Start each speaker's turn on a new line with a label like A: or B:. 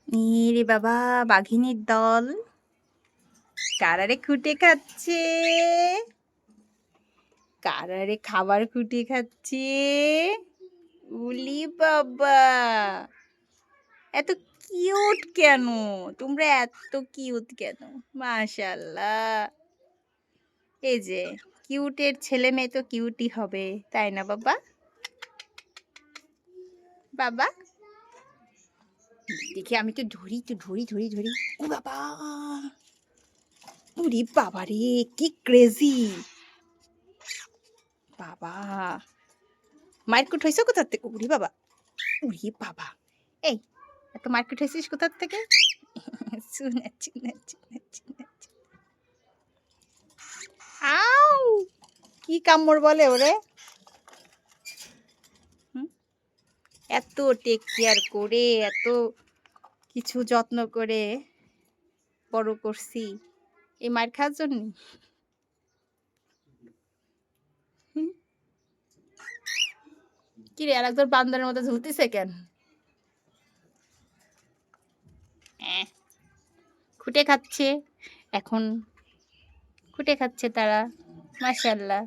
A: ইরে বাবা, বাঘিনীর দল কারারে খুঁটে খাচ্ছে, কারারে খাবার খুঁটে খাচ্ছে। উলি বাবা, এত কিউট কেন? তোমরা এত কিউট কেন? মাশাআল্লাহ। এই যে কিউটের ছেলে মেয়ে তো কিউটই হবে, তাই না বাবা? বাবা দেখি, আমি তো ধরি, তো ধরি ধরি ধরি। ও বাবা, উরি বাবা রে, কি ক্রেজি! বাবা, মারকুট হয়েছে কোথা থেকে? উরি বাবা, উরি বাবা, এই এত মারকুট হয়েছিস কোথার থেকে? শুনেছি শুনেছি শুনেছি শুনেছি। আউ, কি কামড় বলে ওরে? হুম? এত টেক কেয়ার করে, এত কিছু যত্ন করে বড় করছি এই মার খাওয়ার জন্য? কি রে, আর একজন বান্দরের মতো ঝুলতেছে কেন? খুঁটে খাচ্ছে এখন, খুঁটে খাচ্ছে তারা। মাশাআল্লাহ।